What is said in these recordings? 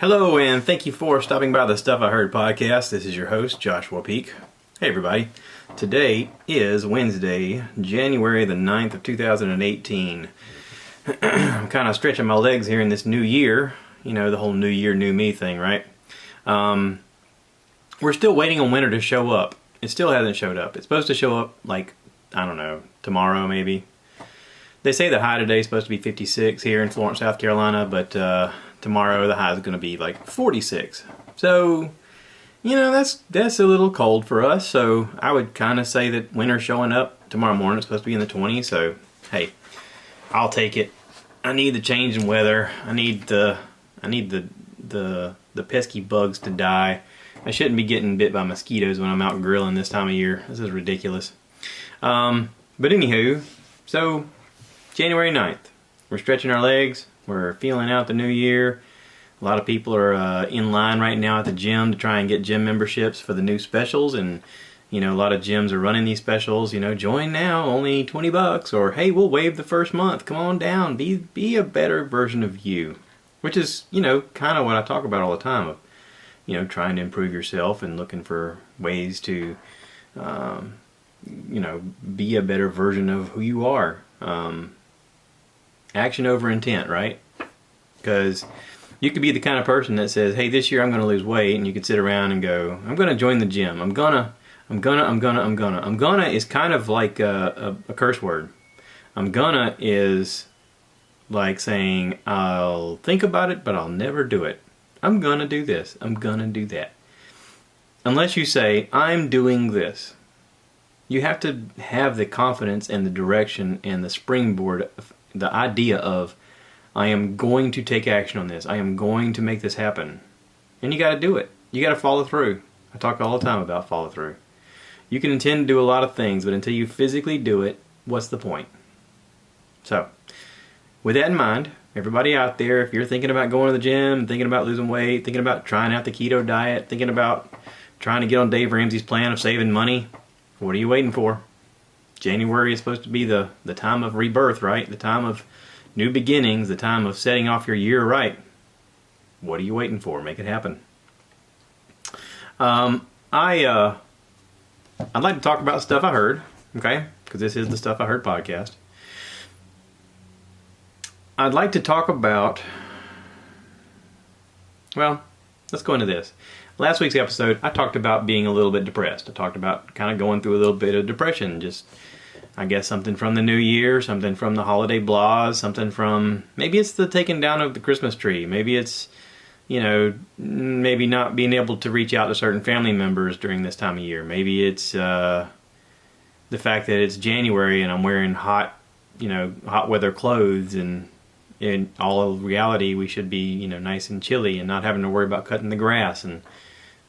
Hello, and thank you for stopping by the Stuff I Heard podcast. This is your host, Joshua Peak. Hey, everybody. Today is Wednesday, January the 9th of 2018. I'm kind of stretching my legs here in this new year. You know, the whole new year, new me thing, right? We're still waiting on winter to show up. It still hasn't showed up. It's supposed to show up, like, I don't know, tomorrow maybe. They say the high today is supposed to be 56 here in Florence, South Carolina, but tomorrow the high is going to be like 46. So, you know, that's a little cold for us. So I would kind of say that winter's showing up tomorrow morning. It's supposed to be in the 20s. So, hey, I'll take it. I need the change in weather. I need the pesky bugs to die. I shouldn't be getting bit by mosquitoes when I'm out grilling this time of year. This is ridiculous. But anywho, so January 9th, we're stretching our legs. We're feeling out the new year. A lot of people are in line right now at the gym to try and get gym memberships for the new specials. And, you know, a lot of gyms are running these specials. You know, join now, only $20. Or, hey, we'll waive the first month. Come on down. Be a better version of you. Which is, you know, kind of what I talk about all the time. Of, you know, trying to improve yourself and looking for ways to, you know, be a better version of who you are. Action over intent, right? Because you could be the kind of person that says, hey, this year I'm going to lose weight, and you could sit around and go, I'm going to join the gym. I'm gonna is kind of like a curse word. I'm gonna is like saying, I'll think about it, but I'll never do it. I'm gonna do this. I'm gonna do that. Unless you say, I'm doing this. You have to have the confidence and the direction and the springboard, the idea of, I am going to take action on this. I am going to make this happen. And you got to do it. You got to follow through. I talk all the time about follow through. You can intend to do a lot of things, but until you physically do it, what's the point? So, with that in mind, everybody out there, if you're thinking about going to the gym, thinking about losing weight, thinking about trying out the keto diet, thinking about trying to get on Dave Ramsey's plan of saving money, what are you waiting for? January is supposed to be the time of rebirth, right? The time of new beginnings, the time of setting off your year right. What are you waiting for? Make it happen. I'd like to talk about stuff I heard, okay? Because this is the Stuff I Heard podcast. I'd like to talk about, well, let's go into this. Last week's episode, I talked about being a little bit depressed. I talked about kind of going through a little bit of depression. Just, I guess, something from the new year, something from the holiday blahs, something from, maybe it's the taking down of the Christmas tree. Maybe it's, you know, maybe not being able to reach out to certain family members during this time of year. Maybe it's the fact that it's January and I'm wearing hot weather clothes, and in all of reality we should be, you know, nice and chilly and not having to worry about cutting the grass. And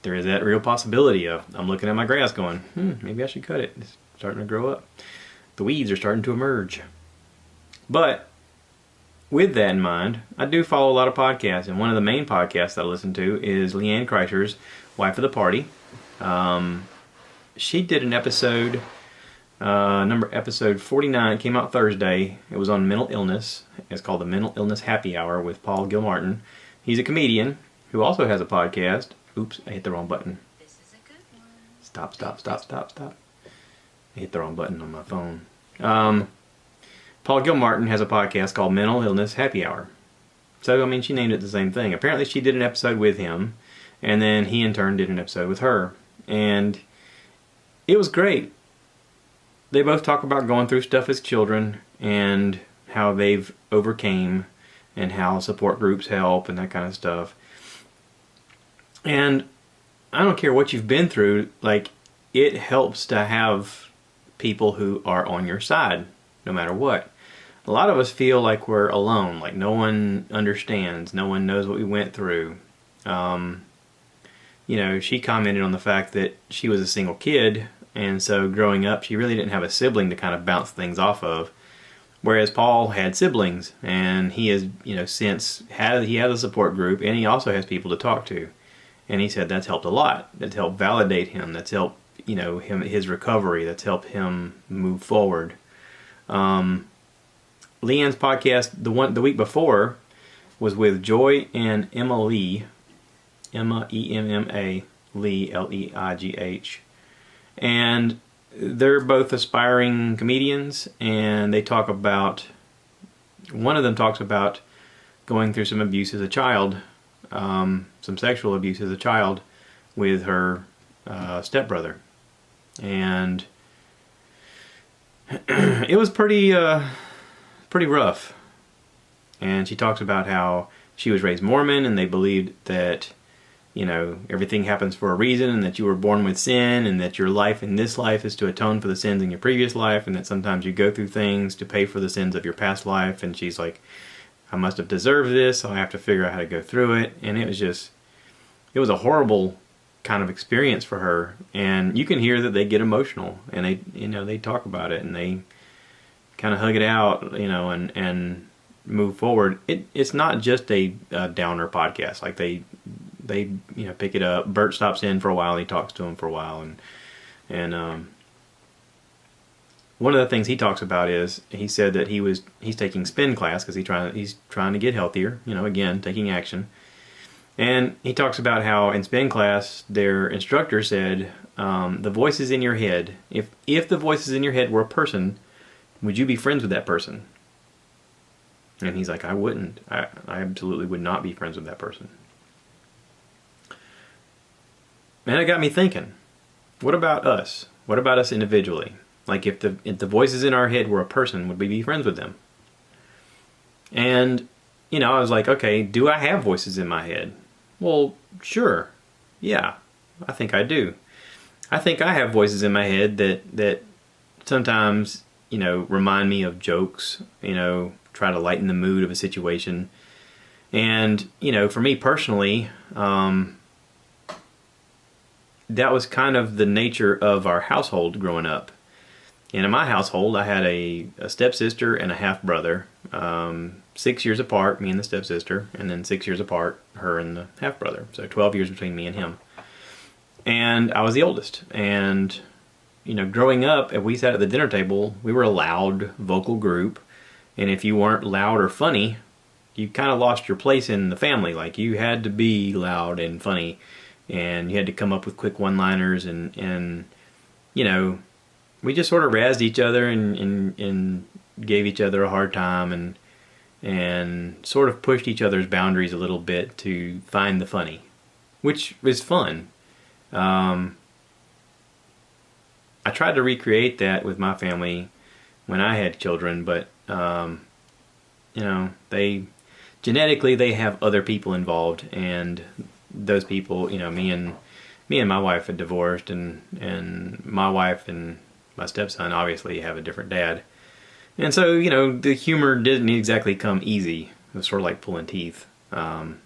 there is that real possibility of, I'm looking at my grass going, maybe I should cut it. It's starting to grow up. The weeds are starting to emerge. But with that in mind, I do follow a lot of podcasts, and one of the main podcasts that I listen to is Leanne Kreischer's Wife of the Party. She did an episode, episode 49. It came out Thursday. It was on mental illness. It's called the Mental Illness Happy Hour with Paul Gilmartin. He's a comedian who also has a podcast. Oops, I hit the wrong button. This is a good one. Stop. I hit the wrong button on my phone. Paul Gilmartin has a podcast called Mental Illness Happy Hour. So, I mean, she named it the same thing. Apparently she did an episode with him, and then he in turn did an episode with her. And it was great. They both talk about going through stuff as children and how they've overcame and how support groups help and that kind of stuff. And I don't care what you've been through, like, it helps to have people who are on your side, no matter what. A lot of us feel like we're alone, like no one understands, no one knows what we went through. You know, she commented on the fact that she was a single kid, and so growing up, she really didn't have a sibling to kind of bounce things off of. Whereas Paul had siblings, and he has, you know, he has a support group, and he also has people to talk to. And he said that's helped a lot. That's helped validate him. That's helped, you know, his recovery. That's helped him move forward. Leanne's podcast, the week before, was with Joy and Emma Lee, Emma, E-M-M-A, Lee, L-E-I-G-H. And they're both aspiring comedians, and they talk about, one of them talks about going through some abuse as a child, some sexual abuse as a child with her stepbrother. And it was pretty rough. And she talks about how she was raised Mormon, and they believed that, you know, everything happens for a reason, and that you were born with sin, and that your life in this life is to atone for the sins in your previous life, and that sometimes you go through things to pay for the sins of your past life. And she's like, I must have deserved this, so I have to figure out how to go through it. And it was a horrible kind of experience for her. And you can hear that they get emotional, and they talk about it, and they kind of hug it out, and move forward. It's not just a downer podcast. Like they pick it up. Bert stops in for a while, and he talks to him for a while, and one of the things he talks about is, he said that he's taking spin class because he's trying to get healthier, again, taking action. And he talks about how in spin class their instructor said, the voices in your head, if the voices in your head were a person, would you be friends with that person? And he's like, I wouldn't. I absolutely would not be friends with that person. And it got me thinking, what about us? What about us individually? Like, if the voices in our head were a person, would we be friends with them? And, I was like, okay, do I have voices in my head? Well, sure. Yeah, I think I do. I think I have voices in my head that sometimes, remind me of jokes, try to lighten the mood of a situation. And, for me personally, that was kind of the nature of our household growing up. And in my household, I had a stepsister and a half-brother, 6 years apart, me and the stepsister, and then 6 years apart, her and the half-brother. So 12 years between me and him. And I was the oldest. And, growing up, if we sat at the dinner table, we were a loud vocal group. And if you weren't loud or funny, you kind of lost your place in the family. Like, you had to be loud and funny, and you had to come up with quick one-liners, and we just sort of razzed each other and gave each other a hard time, and sort of pushed each other's boundaries a little bit to find the funny, which was fun. I tried to recreate that with my family when I had children, but they genetically, they have other people involved, and those people, me and my wife had divorced, and my wife and my stepson obviously have a different dad. And so, the humor didn't exactly come easy. It was sort of like pulling teeth. And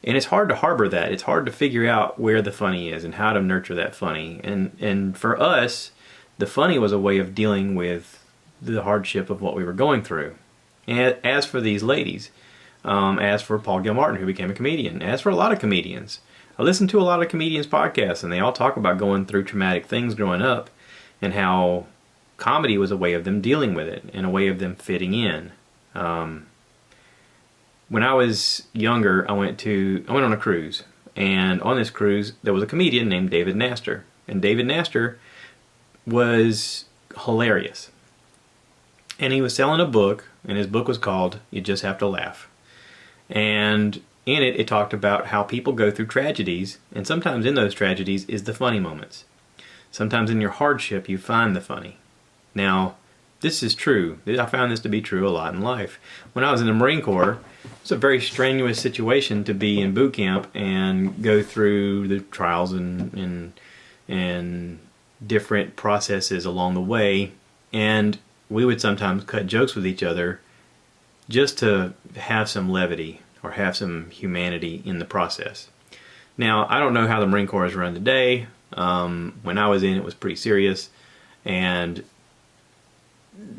it's hard to harbor that. It's hard to figure out where the funny is and how to nurture that funny. And for us, the funny was a way of dealing with the hardship of what we were going through. And as for these ladies, as for Paul Gilmartin, who became a comedian, as for a lot of comedians, I listen to a lot of comedians' podcasts, and they all talk about going through traumatic things growing up, and how comedy was a way of them dealing with it, and a way of them fitting in. When I was younger, I went on a cruise, and on this cruise there was a comedian named David Nastor, and David Nastor was hilarious. And he was selling a book, and his book was called You Just Have to Laugh. And in it, it talked about how people go through tragedies, and sometimes in those tragedies is the funny moments. Sometimes in your hardship, you find the funny. Now, this is true. I found this to be true a lot in life. When I was in the Marine Corps, it's a very strenuous situation to be in boot camp and go through the trials and different processes along the way. And we would sometimes cut jokes with each other just to have some levity or have some humanity in the process. Now, I don't know how the Marine Corps is run today. When I was in, it was pretty serious, and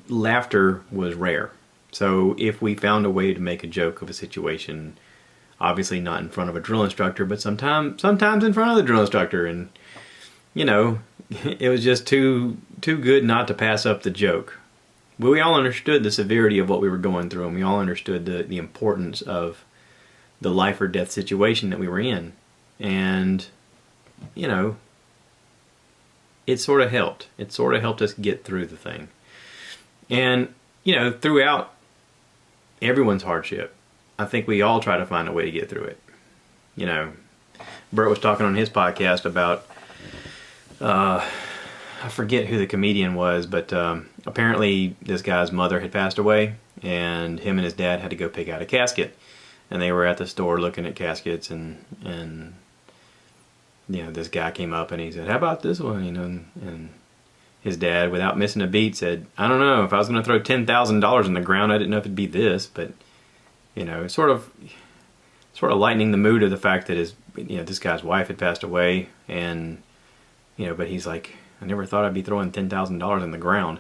laughter was rare. So if we found a way to make a joke of a situation, obviously not in front of a drill instructor, but sometimes in front of the drill instructor, and it was just too good not to pass up the joke. But we all understood the severity of what we were going through, and we all understood the importance of the life or death situation that we were in. And, you know, it sort of helped. It sort of helped us get through the thing. And, you know, throughout everyone's hardship, I think we all try to find a way to get through it. You know, Bert was talking on his podcast about, I forget who the comedian was, but apparently this guy's mother had passed away, and him and his dad had to go pick out a casket. And they were at the store looking at caskets, and you know, this guy came up and he said, "How about this one?" You know, and his dad, without missing a beat, said, "I don't know. If I was going to throw $10,000 in the ground, I didn't know if it'd be this." But you know, sort of lightening the mood of the fact that this guy's wife had passed away, and you know, but he's like, "I never thought I'd be throwing $10,000 in the ground,"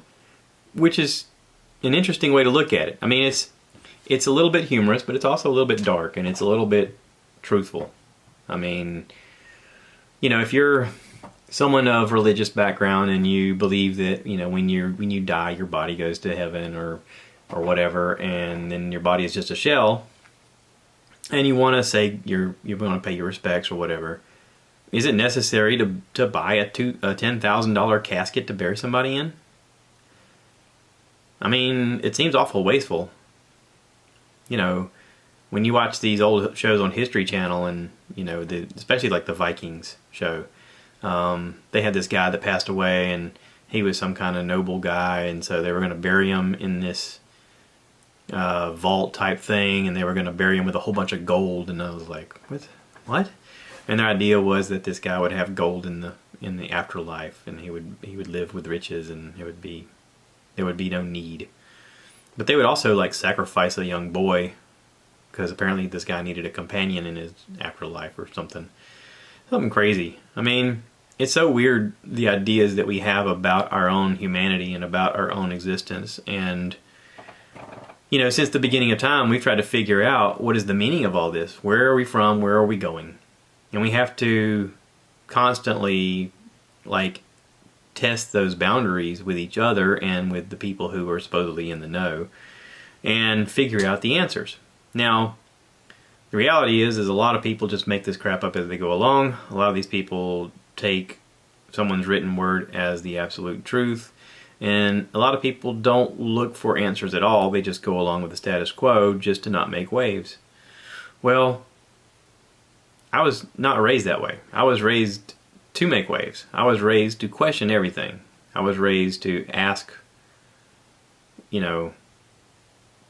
which is an interesting way to look at it. I mean, it's a little bit humorous, but it's also a little bit dark, and it's a little bit truthful. I mean, you know, if you're someone of religious background and you believe that, you know, when you die, your body goes to heaven or whatever, and then your body is just a shell, and you want to say you're going to pay your respects or whatever, is it necessary to buy a $10,000 casket to bury somebody in? I mean, it seems awful wasteful. You know, when you watch these old shows on History Channel, and you know, especially like the Vikings show, they had this guy that passed away, and he was some kind of noble guy, and so they were going to bury him in this vault type thing, and they were going to bury him with a whole bunch of gold. And I was like, what? And their idea was that this guy would have gold in the afterlife, and he would live with riches, and there would be no need. But they would also like sacrifice a young boy, because apparently this guy needed a companion in his afterlife or something crazy. I mean, it's so weird, the ideas that we have about our own humanity and about our own existence. And you know, since the beginning of time, we've tried to figure out what is the meaning of all this. Where are we from? Where are we going? And we have to constantly like test those boundaries with each other and with the people who are supposedly in the know, and figure out the answers. Now, the reality is a lot of people just make this crap up as they go along. A lot of these people take someone's written word as the absolute truth, and a lot of people don't look for answers at all. They just go along with the status quo just to not make waves. Well, I was not raised that way. I was raised to make waves. I was raised to question everything. I was raised to ask, you know,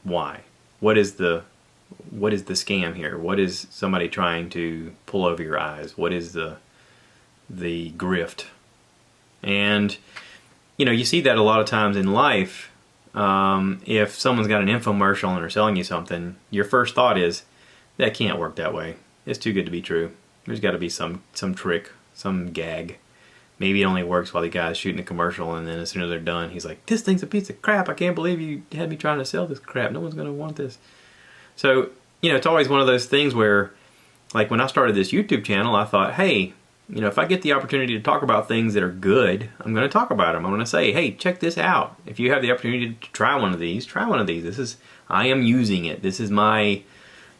why? What is the scam here? What is somebody trying to pull over your eyes? What is the grift? And you know, you see that a lot of times in life. If someone's got an infomercial and they're selling you something, your first thought is, that can't work that way. It's too good to be true. There's got to be some trick, some gag. Maybe it only works while the guy's shooting a commercial, and then as soon as they're done, he's like, "This thing's a piece of crap. I can't believe you had me trying to sell this crap. No one's going to want this." So, you know, it's always one of those things where, like when I started this YouTube channel, I thought, hey, you know, if I get the opportunity to talk about things that are good, I'm going to talk about them. I'm going to say, hey, check this out. If you have the opportunity to try one of these, try one of these. I am using it. This is my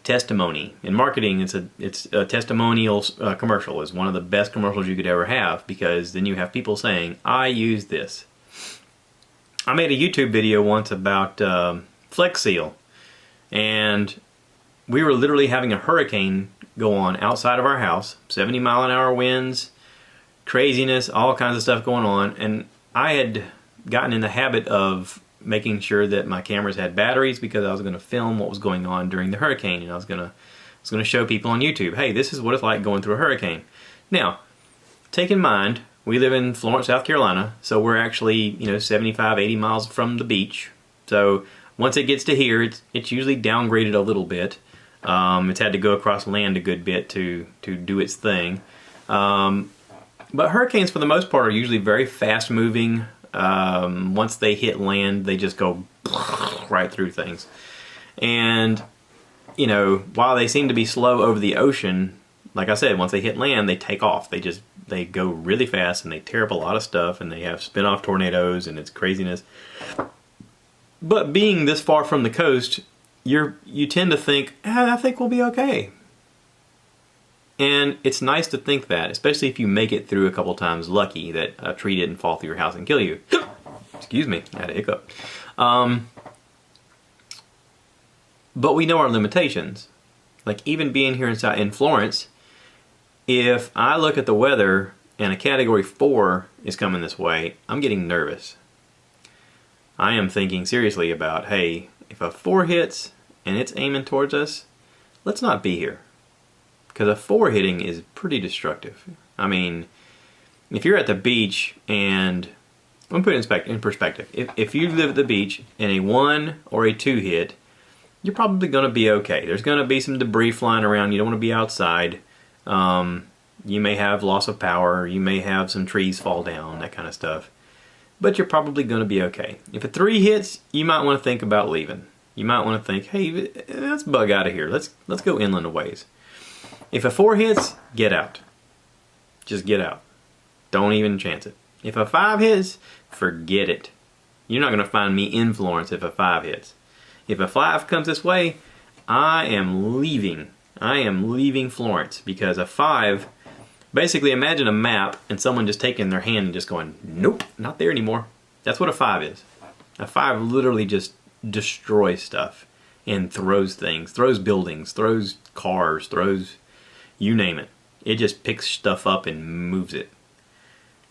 testimony. In marketing, it's a testimonial commercial is one of the best commercials you could ever have, because then you have people saying, I use this. I made a YouTube video once about Flex Seal, and we were literally having a hurricane go on outside of our house, 70-mile-an-hour winds, craziness, all kinds of stuff going on, and I had gotten in the habit of making sure that my cameras had batteries, because I was going to film what was going on during the hurricane, and I was going to show people on YouTube, hey, this is what it's like going through a hurricane. Now, take in mind, we live in Florence, South Carolina, so we're actually, you know, 75, 80 miles from the beach. So once it gets to here, it's usually downgraded a little bit. It's had to go across land a good bit to do its thing. But hurricanes, for the most part, are usually very fast moving. Once they hit land, they just go right through things. And, you know, while they seem to be slow over the ocean, like I said, once they hit land, they take off. They go really fast, and they tear up a lot of stuff, and they have spin-off tornadoes, and it's craziness. But being this far from the coast, you tend to think, I think we'll be okay. And it's nice to think that, especially if you make it through a couple times lucky that a tree didn't fall through your house and kill you. Excuse me, I had a hiccup. But we know our limitations. Like even being here in Florence, if I look at the weather and a category 4 is coming this way, I'm getting nervous. I am thinking seriously about, hey, if a 4 hits and it's aiming towards us, let's not be here. Because a 4 hitting is pretty destructive. I mean, if you're at the beach and, I'm putting it in perspective. If you live at the beach and a 1 or a 2 hit, you're probably going to be okay. There's going to be some debris flying around. You don't want to be outside. You may have loss of power. You may have some trees fall down, that kind of stuff. But you're probably going to be okay. If a 3 hits, you might want to think about leaving. You might want to think, hey, let's bug out of here. Let's go inland a ways. If a 4 hits, get out. Just get out. Don't even chance it. If a 5 hits, forget it. You're not going to find me in Florence if a 5 hits. If a 5 comes this way, I am leaving. I am leaving Florence because a 5, basically imagine a map and someone just taking their hand and just going, nope, not there anymore. That's what a 5 is. A 5 literally just destroys stuff and throws things, throws buildings, throws cars, throws you name it. It just picks stuff up and moves it.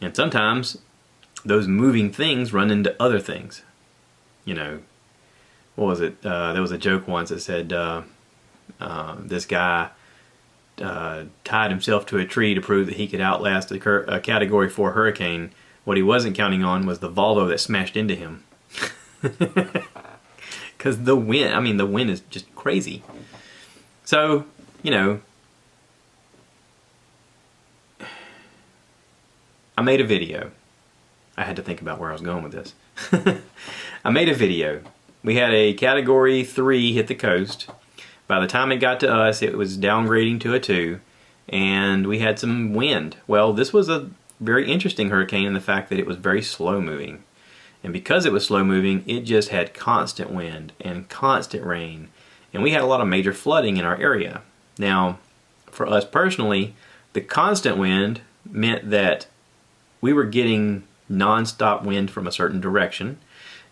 And sometimes those moving things run into other things. You know, what was it? There was a joke once that said this guy tied himself to a tree to prove that he could outlast a category 4 hurricane. What he wasn't counting on was the Volvo that smashed into him. Because the wind, I mean, the wind is just crazy. So, you know, I made a video. I had to think about where I was going with this. I made a video. We had a category 3 hit the coast. By the time it got to us, it was downgrading to a 2, and we had some wind. Well, this was a very interesting hurricane in the fact that it was very slow moving. And because it was slow moving, it just had constant wind and constant rain. And we had a lot of major flooding in our area. Now, for us personally, the constant wind meant that we were getting non-stop wind from a certain direction,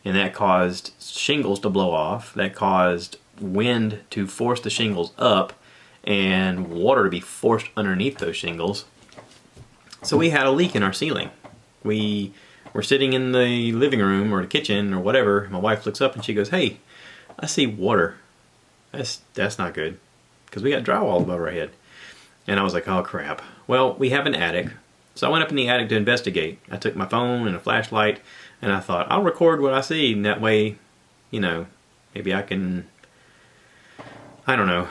and that caused shingles to blow off. That caused wind to force the shingles up and water to be forced underneath those shingles. So we had a leak in our ceiling. We were sitting in the living room or the kitchen or whatever. My wife looks up and she goes, hey, I see water. That's not good, because we got drywall above our head. And I was like, oh crap. Well, we have an attic. So I went up in the attic to investigate. I took my phone and a flashlight, and I thought, I'll record what I see, and that way, you know, maybe I can, I don't know,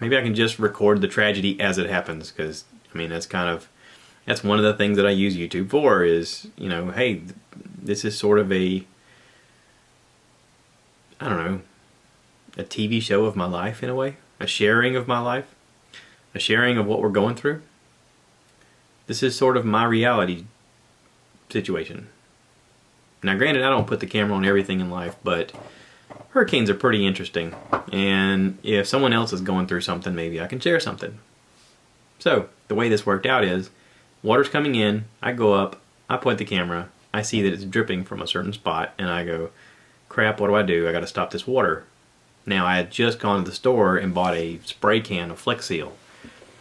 maybe I can just record the tragedy as it happens, because, I mean, that's one of the things that I use YouTube for is, you know, hey, this is sort of a, I don't know, a TV show of my life in a way, a sharing of my life, a sharing of what we're going through. This is sort of my reality situation. Now granted, I don't put the camera on everything in life, but hurricanes are pretty interesting. And if someone else is going through something, maybe I can share something. So the way this worked out is, water's coming in, I go up, I point the camera, I see that it's dripping from a certain spot, and I go, crap, what do? I gotta stop this water. Now I had just gone to the store and bought a spray can of Flex Seal.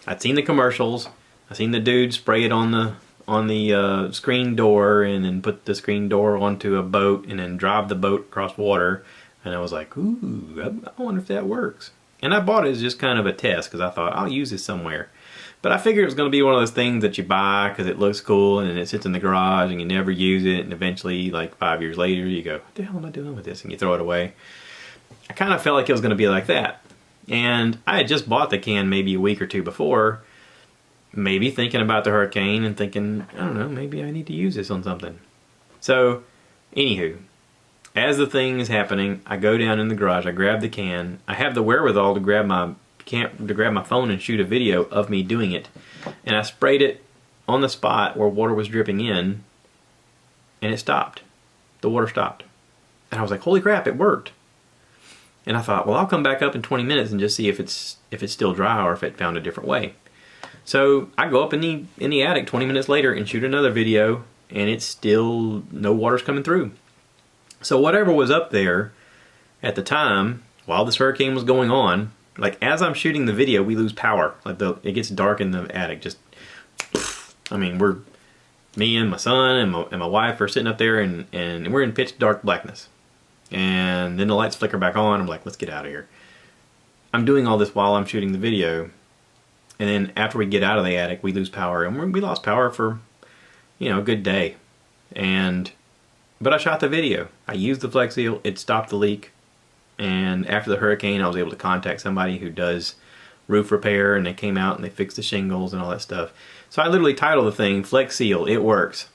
I'd seen the commercials. I seen the dude spray it on the screen door and then put the screen door onto a boat and then drive the boat across water. And I was like, ooh, I wonder if that works. And I bought it as just kind of a test because I thought I'll use this somewhere. But I figured it was going to be one of those things that you buy because it looks cool and it sits in the garage and you never use it. And eventually, like 5 years later, you go, what the hell am I doing with this? And you throw it away. I kind of felt like it was going to be like that. And I had just bought the can maybe a week or two before. Maybe thinking about the hurricane and thinking, I don't know, maybe I need to use this on something. So, anywho, as the thing is happening, I go down in the garage, I grab the can, I have the wherewithal to grab my phone and shoot a video of me doing it, and I sprayed it on the spot where water was dripping in, and it stopped. The water stopped. And I was like, holy crap, it worked. And I thought, well, I'll come back up in 20 minutes and just see if it's still dry or if it found a different way. So I go up in the attic 20 minutes later and shoot another video, and it's still no water's coming through. So whatever was up there at the time, while this hurricane was going on, like as I'm shooting the video, we lose power. Like it gets dark in the attic. Just, I mean, me and my son and my wife are sitting up there, and we're in pitch dark blackness. And then the lights flicker back on. I'm like, let's get out of here. I'm doing all this while I'm shooting the video. And then after we get out of the attic, we lose power. And we lost power for, a good day. But I shot the video. I used the Flex Seal. It stopped the leak. And after the hurricane, I was able to contact somebody who does roof repair, and they came out and they fixed the shingles and all that stuff. So I literally titled the thing Flex Seal, It Works.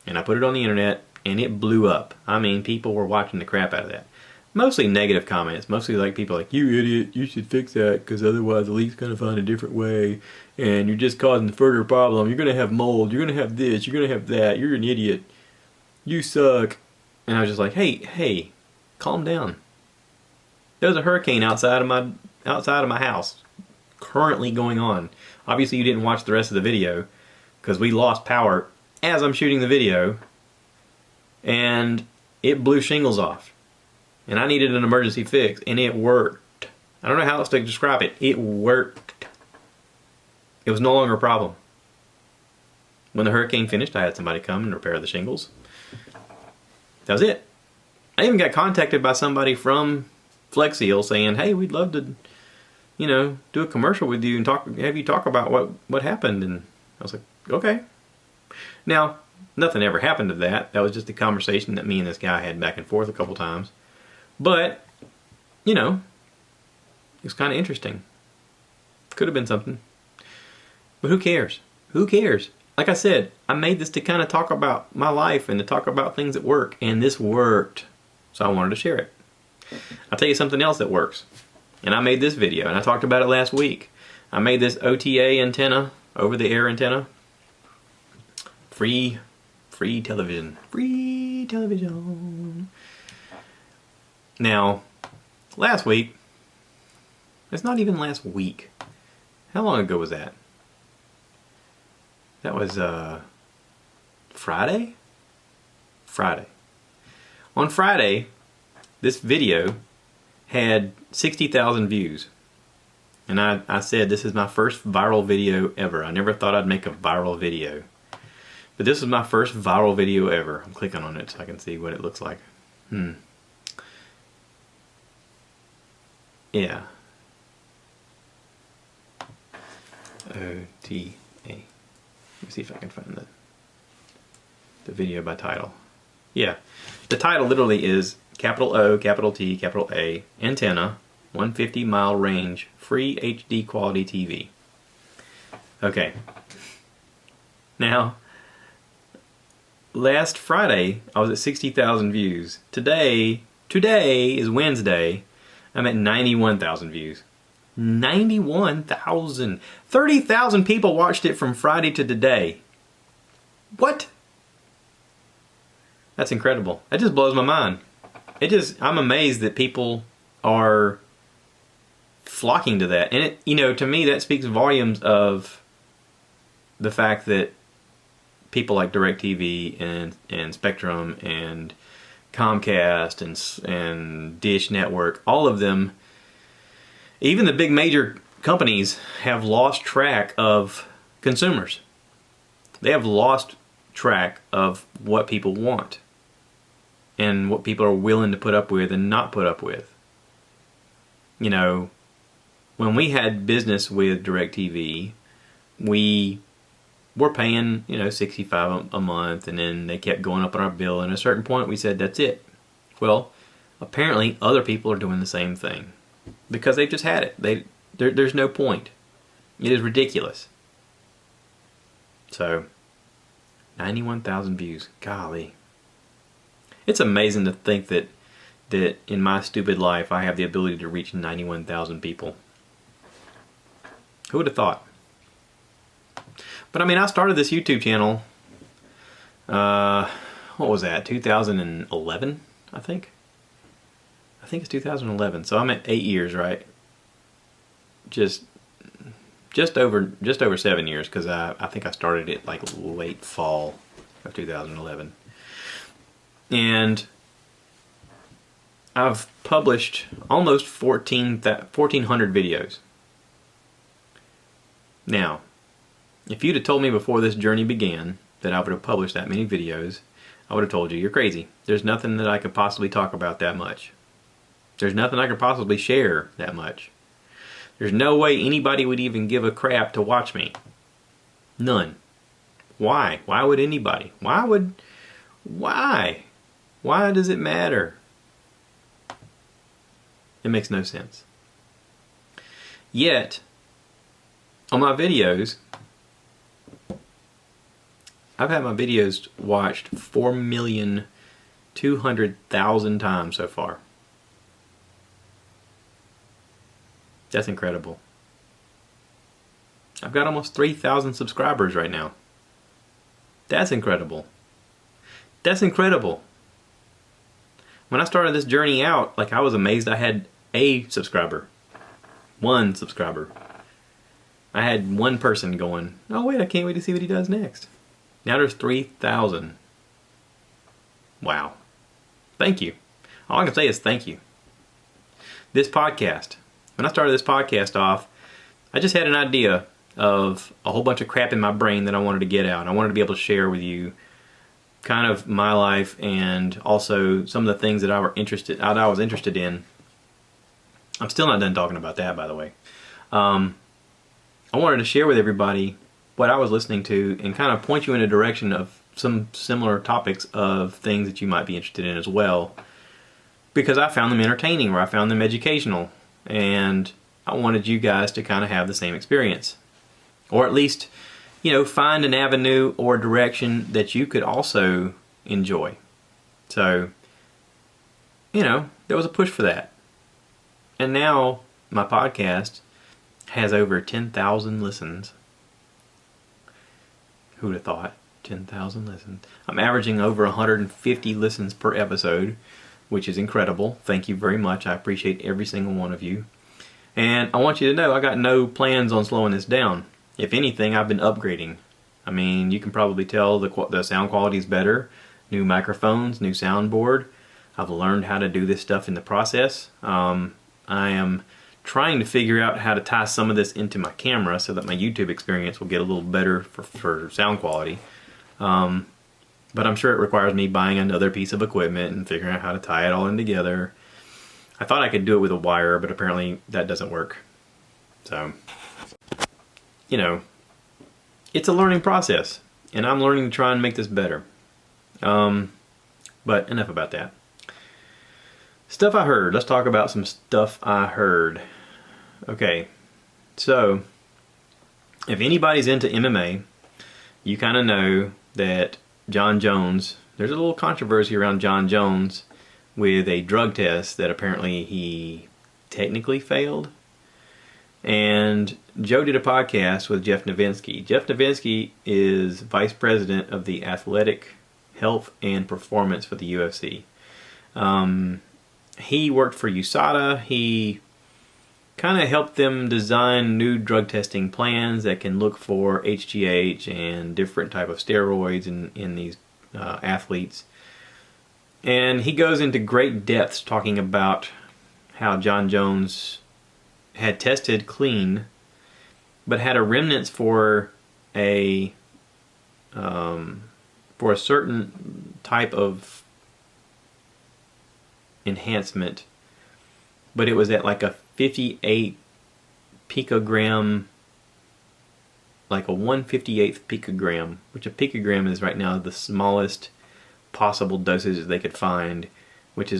And I put it on the internet, and it blew up. I mean, people were watching the crap out of that. Mostly negative comments. Mostly like people like, you idiot, you should fix that because otherwise the leak's going to find a different way. And you're just causing further problem. You're going to have mold. You're going to have this. You're going to have that. You're an idiot. You suck. And I was just like, hey, calm down. There's a hurricane outside of my house currently going on. Obviously you didn't watch the rest of the video because we lost power as I'm shooting the video, and it blew shingles off. And I needed an emergency fix, and it worked. I don't know how else to describe it. It worked. It was no longer a problem. When the hurricane finished, I had somebody come and repair the shingles. That was it. I even got contacted by somebody from Flex Seal saying, hey, we'd love to, do a commercial with you and have you talk about what happened. And I was like, okay. Now, nothing ever happened to that. That was just a conversation that me and this guy had back and forth a couple times. But, it was kind of interesting. Could have been something. But who cares? Who cares? Like I said, I made this to kind of talk about my life and to talk about things that work. And this worked. So I wanted to share it. I'll tell you something else that works. And I made this video, and I talked about it last week. I made this OTA antenna, over-the-air antenna. Free television. Free television. Now, last week, it's not even last week. How long ago was that? That was Friday? Friday. On Friday, this video had 60,000 views. And I said this is my first viral video ever. I never thought I'd make a viral video. But this is my first viral video ever. I'm clicking on it so I can see what it looks like. Yeah. OTA. Let me see if I can find the video by title. Yeah. The title literally is capital O, capital T, capital A, antenna, 150 mile range, free HD quality TV. Okay. Now, last Friday, I was at 60,000 views. Today is Wednesday, I'm at 91,000 views. 91,000. 30,000 people watched it from Friday to today. What? That's incredible. That just blows my mind. I'm amazed that people are flocking to that. And to me that speaks volumes of the fact that people like DirecTV and Spectrum and Comcast and Dish Network, all of them, even the big major companies, have lost track of consumers. They have lost track of what people want and what people are willing to put up with and not put up with. When we had business with DirecTV, we were paying, $65 a month, and then they kept going up on our bill, and at a certain point we said, that's it. Well, apparently other people are doing the same thing because they've just had it. There's no point. It is ridiculous. So, 91,000 views. Golly. It's amazing to think that in my stupid life I have the ability to reach 91,000 people. Who would have thought? But I started this YouTube channel, what was that, 2011, I think? I think it's 2011, so I'm at 8 years, right? Just just over 7 years, because I think I started it like late fall of 2011. And I've published almost 1,400 videos. Now, if you'd have told me before this journey began that I would have published that many videos, I would have told you you're crazy. There's nothing that I could possibly talk about that much. There's nothing I could possibly share that much. There's no way anybody would even give a crap to watch me. None. Why? Why would anybody? Why? Why does it matter? It makes no sense. Yet, on my videos, I've had my videos watched 4,200,000 times so far. That's incredible. I've got almost 3,000 subscribers right now. That's incredible. That's incredible. When I started this journey out, like, I was amazed I had a subscriber. One subscriber. I had one person going, oh wait, I can't wait to see what he does next. Now there's 3,000. Wow. Thank you. All I can say is thank you. This podcast. When I started this podcast off, I just had an idea of a whole bunch of crap in my brain that I wanted to get out. I wanted to be able to share with you kind of my life, and also some of the things that I was interested in. I'm still not done talking about that, by the way. I wanted to share with everybody what I was listening to and kind of point you in a direction of some similar topics of things that you might be interested in as well, because I found them entertaining, or I found them educational, and I wanted you guys to kind of have the same experience, or at least, you know, find an avenue or direction that you could also enjoy. So, you know, there was a push for that. And now my podcast has over 10,000 listens. Who'd have thought? 10,000 listens. I'm averaging over 150 listens per episode, which is incredible. Thank you very much. I appreciate every single one of you. And I want you to know I got no plans on slowing this down. If anything, I've been upgrading. I mean, you can probably tell the sound quality is better. New microphones, new soundboard. I've learned how to do this stuff in the process. I am trying to figure out how to tie some of this into my camera so that my YouTube experience will get a little better for sound quality. But I'm sure it requires me buying another piece of equipment and figuring out how to tie it all in together. I thought I could do it with a wire, but apparently that doesn't work. So, you know, it's a learning process, and I'm learning to try and make this better. But enough about that. Stuff I heard. Let's talk about some stuff I heard. Okay, so if anybody's into MMA, you kind of know that John Jones, there's a little controversy around John Jones with a drug test that apparently he technically failed. And Joe did a podcast with Jeff Novinsky. Jeff Novinsky is vice president of the athletic health and performance for the UFC. He worked for USADA. He kind of helped them design new drug testing plans that can look for HGH and different type of steroids in these athletes. And he goes into great depths talking about how John Jones had tested clean, but had a remnants for a certain type of enhancement, but it was at like a 58 picogram, like a 1/58th picogram, which a picogram is right now the smallest possible dosage that they could find, which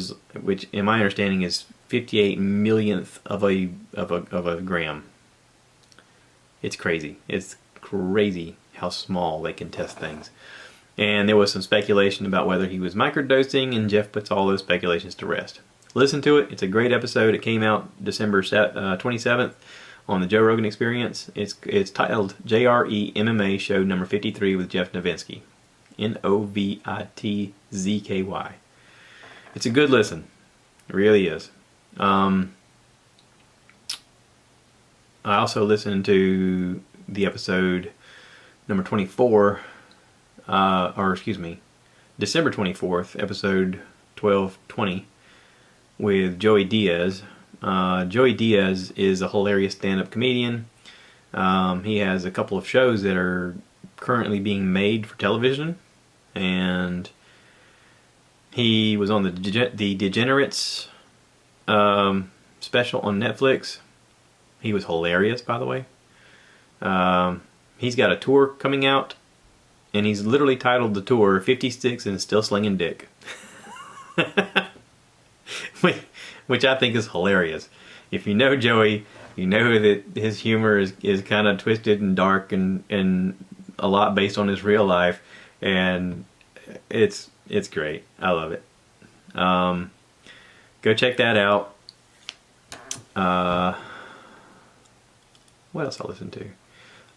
in my understanding is 58 millionth of a gram. It's crazy. It's crazy how small they can test things. And there was some speculation about whether he was microdosing, and Jeff puts all those speculations to rest. Listen to it. It's a great episode. It came out December 27th on the Joe Rogan Experience. It's titled JRE MMA Show number 53 with Jeff Novinsky. Novitzky. It's a good listen. It really is. I also listened to the episode number 24, or excuse me, December 24th, episode 1220, with Joey Diaz. Joey Diaz is a hilarious stand-up comedian. He has a couple of shows that are currently being made for television, and he was on the Degenerates special on Netflix. He was hilarious, by the way. He's got a tour coming out, and he's literally titled the tour 50 Sticks and Still Slinging Dick. Which I think is hilarious. If you know Joey, you know that his humor is kind of twisted and dark and a lot based on his real life, and it's great. I love it. Go check that out. What else I listened to?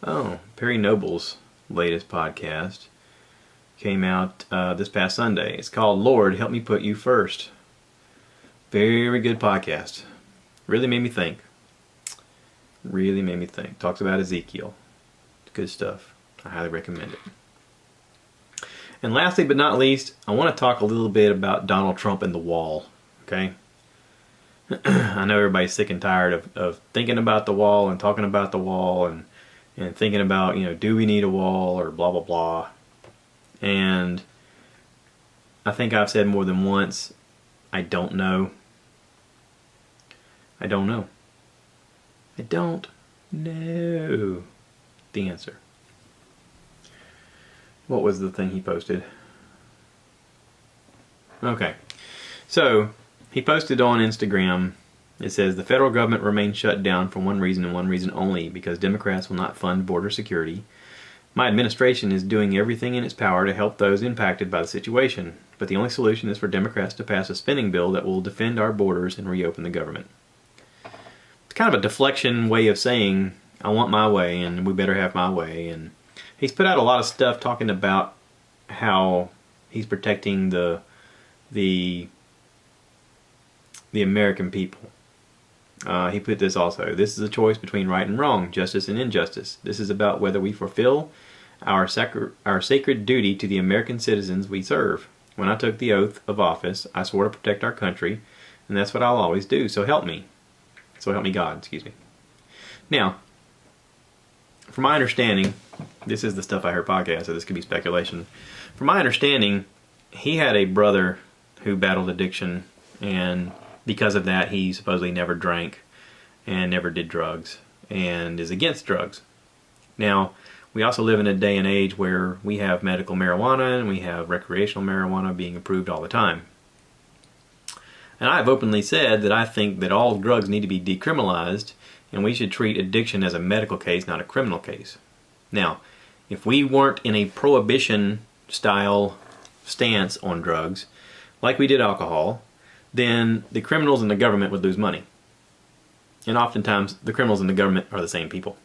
Oh, Perry Noble's latest podcast came out this past Sunday. It's called Lord, Help Me Put You First. Very good podcast. Really made me think. Talks about Ezekiel. Good stuff. I highly recommend it. And lastly but not least, I want to talk a little bit about Donald Trump and the wall. Okay? I know everybody's sick and tired of thinking about the wall and talking about the wall and thinking about, do we need a wall or blah, blah, blah. And I think I've said more than once, I don't know. I don't know the answer. What was the thing he posted? Okay. So, he posted on Instagram, it says, the federal government remains shut down for one reason and one reason only, because Democrats will not fund border security. My administration is doing everything in its power to help those impacted by the situation, but the only solution is for Democrats to pass a spending bill that will defend our borders and reopen the government. It's kind of a deflection way of saying, I want my way and we better have my way. And he's put out a lot of stuff talking about how he's protecting the American people. He put this also. This is a choice between right and wrong, justice and injustice. This is about whether we fulfill our sacred duty to the American citizens we serve. When I took the oath of office, I swore to protect our country, and that's what I'll always do. So help me. So help me God, excuse me. Now, from my understanding, this is the Stuff I Heard podcast, so this could be speculation. From my understanding, he had a brother who battled addiction, and because of that, he supposedly never drank and never did drugs and is against drugs. Now, we also live in a day and age where we have medical marijuana and we have recreational marijuana being approved all the time. And I've openly said that I think that all drugs need to be decriminalized and we should treat addiction as a medical case, not a criminal case. Now, if we weren't in a prohibition-style stance on drugs, like we did alcohol, then the criminals and the government would lose money. And oftentimes, the criminals and the government are the same people.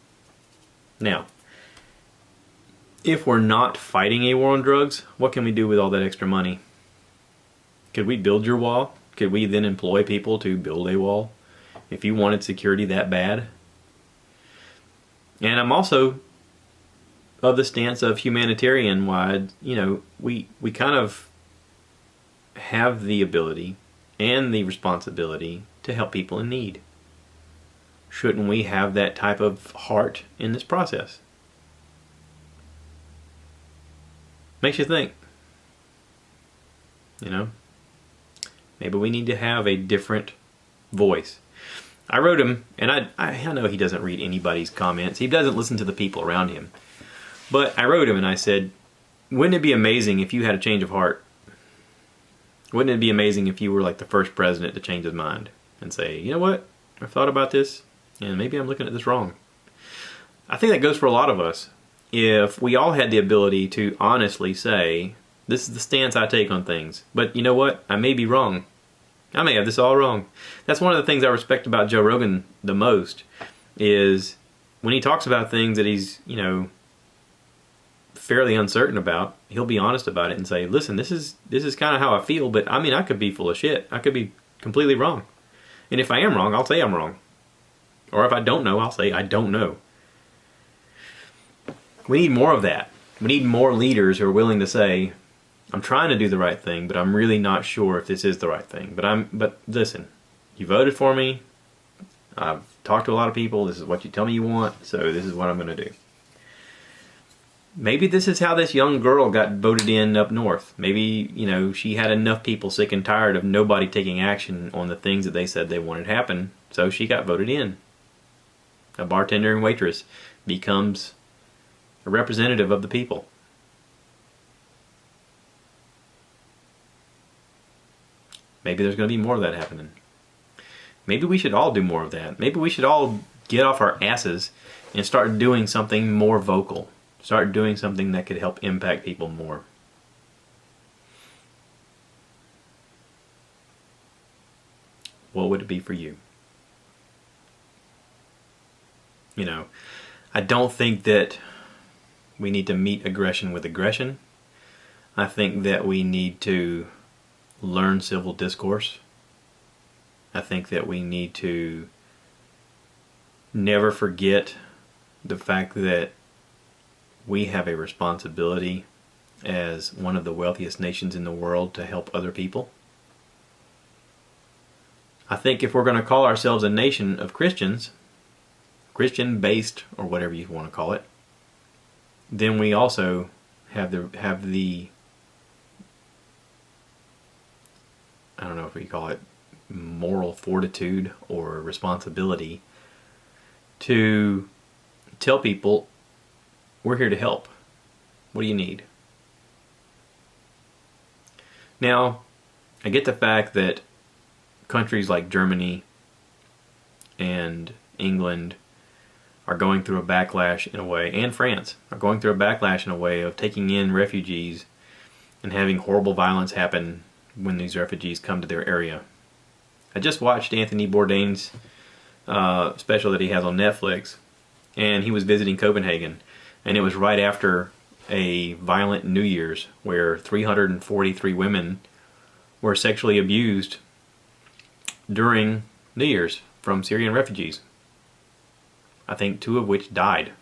Now, if we're not fighting a war on drugs, what can we do with all that extra money? Could we build your wall? Could we then employ people to build a wall if you wanted security that bad? And I'm also of the stance of humanitarian-wide, we kind of have the ability and the responsibility to help people in need. Shouldn't we have that type of heart in this process? Makes you think. Maybe we need to have a different voice. I wrote him, and I know he doesn't read anybody's comments. He doesn't listen to the people around him. But I wrote him and I said, wouldn't it be amazing if you had a change of heart? Wouldn't it be amazing if you were like the first president to change his mind and say, you know what, I've thought about this and maybe I'm looking at this wrong. I think that goes for a lot of us. If we all had the ability to honestly say, this is the stance I take on things, but you know what, I may be wrong. I may have this all wrong. That's one of the things I respect about Joe Rogan the most, is when he talks about things that he's, fairly uncertain about, he'll be honest about it and say, listen, this is kind of how I feel, but I could be full of shit. I could be completely wrong. And if I am wrong, I'll say I'm wrong. Or if I don't know, I'll say I don't know. We need more of that. We need more leaders who are willing to say, I'm trying to do the right thing, but I'm really not sure if this is the right thing. But listen, you voted for me. I've talked to a lot of people. This is what you tell me you want, so this is what I'm going to do. Maybe this is how this young girl got voted in up north. Maybe, she had enough people sick and tired of nobody taking action on the things that they said they wanted to happen, so she got voted in. A bartender and waitress becomes a representative of the people. Maybe there's going to be more of that happening. Maybe we should all do more of that. Maybe we should all get off our asses and start doing something more vocal. Start doing something that could help impact people more. What would it be for you? I don't think that we need to meet aggression with aggression. I think that we need to learn civil discourse. I think that we need to never forget the fact that we have a responsibility as one of the wealthiest nations in the world to help other people. I think if we're going to call ourselves a nation of Christians, Christian-based or whatever you want to call it, then we also have the I don't know if we call it moral fortitude or responsibility to tell people, we're here to help. What do you need? Now, I get the fact that countries like Germany and England are going through a backlash in a way, and France are going through a backlash in a way of taking in refugees and having horrible violence happen when these refugees come to their area. I just watched Anthony Bourdain's special that he has on Netflix, and he was visiting Copenhagen, and it was right after a violent New Year's where 343 women were sexually abused during New Year's from Syrian refugees. I think 2 of which died.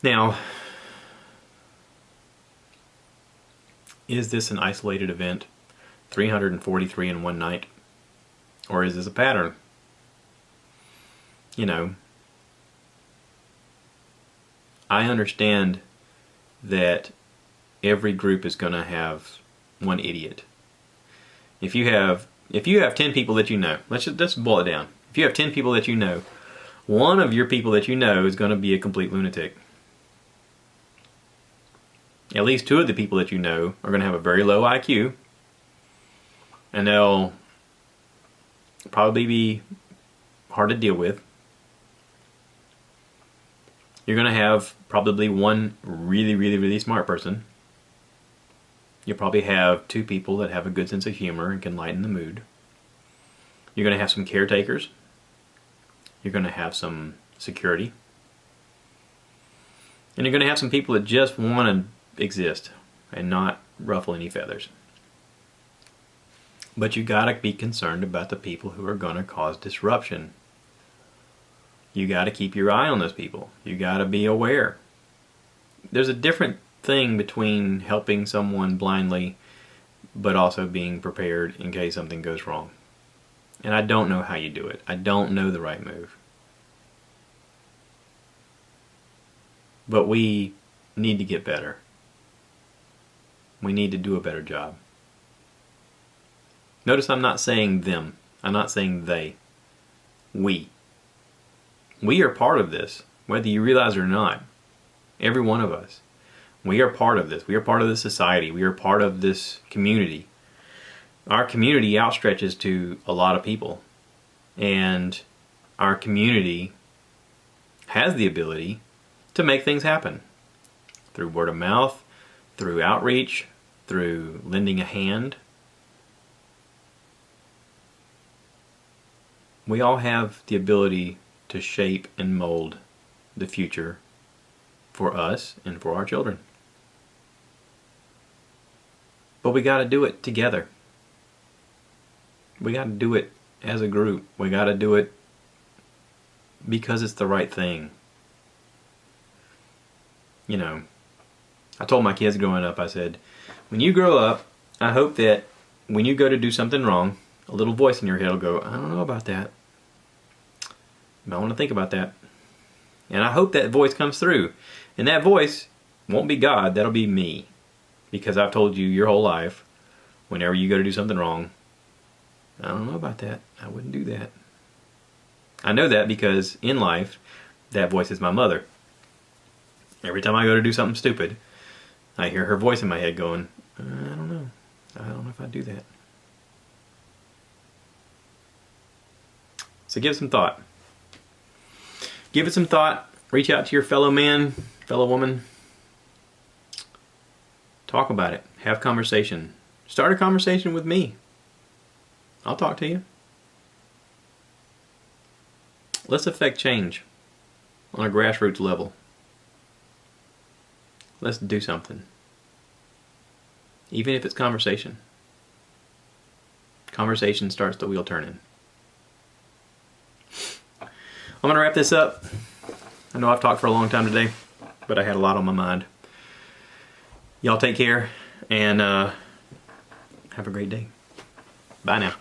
Now, is this an isolated event? 343 in one night? Or is this a pattern? I understand that every group is going to have one idiot. If you have 10 people that you know, let's boil it down. If you have 10 people that you know, one of your people that you know is going to be a complete lunatic. At least 2 of the people that you know are going to have a very low IQ, and they'll probably be hard to deal with. You're going to have probably one really, really, really smart person. You'll probably have 2 people that have a good sense of humor and can lighten the mood. You're going to have some caretakers. You're going to have some security. And you're going to have some people that just want to exist and not ruffle any feathers. But you got to be concerned about the people who are going to cause disruption. You got to keep your eye on those people. You got to be aware. There's a different thing between helping someone blindly but also being prepared in case something goes wrong. And I don't know how you do it. I don't know the right move. But we need to get better. We need to do a better job. Notice I'm not saying them. I'm not saying they. We. We are part of this, whether you realize it or not. Every one of us. We are part of this. We are part of this society. We are part of this community. Our community outstretches to a lot of people. And our community has the ability to make things happen. Through word of mouth, through outreach, through lending a hand. We all have the ability to shape and mold the future for us and for our children. But we got to do it together. We got to do it as a group. We got to do it because it's the right thing. You know, I told my kids growing up, I said, when you grow up, I hope that when you go to do something wrong, a little voice in your head will go, I don't know about that. You might want to think about that. And I hope that voice comes through. And that voice won't be God, that'll be me. Because I've told you your whole life, whenever you go to do something wrong, I don't know about that. I wouldn't do that. I know that because in life, that voice is my mother. Every time I go to do something stupid, I hear her voice in my head going, I don't know. I don't know if I'd do that. So give it some thought. Give it some thought. Reach out to your fellow man, fellow woman. Talk about it. Have conversation. Start a conversation with me. I'll talk to you. Let's affect change on a grassroots level. Let's do something. Even if it's conversation. Conversation starts the wheel turning. I'm going to wrap this up. I know I've talked for a long time today, but I had a lot on my mind. Y'all take care and have a great day. Bye now.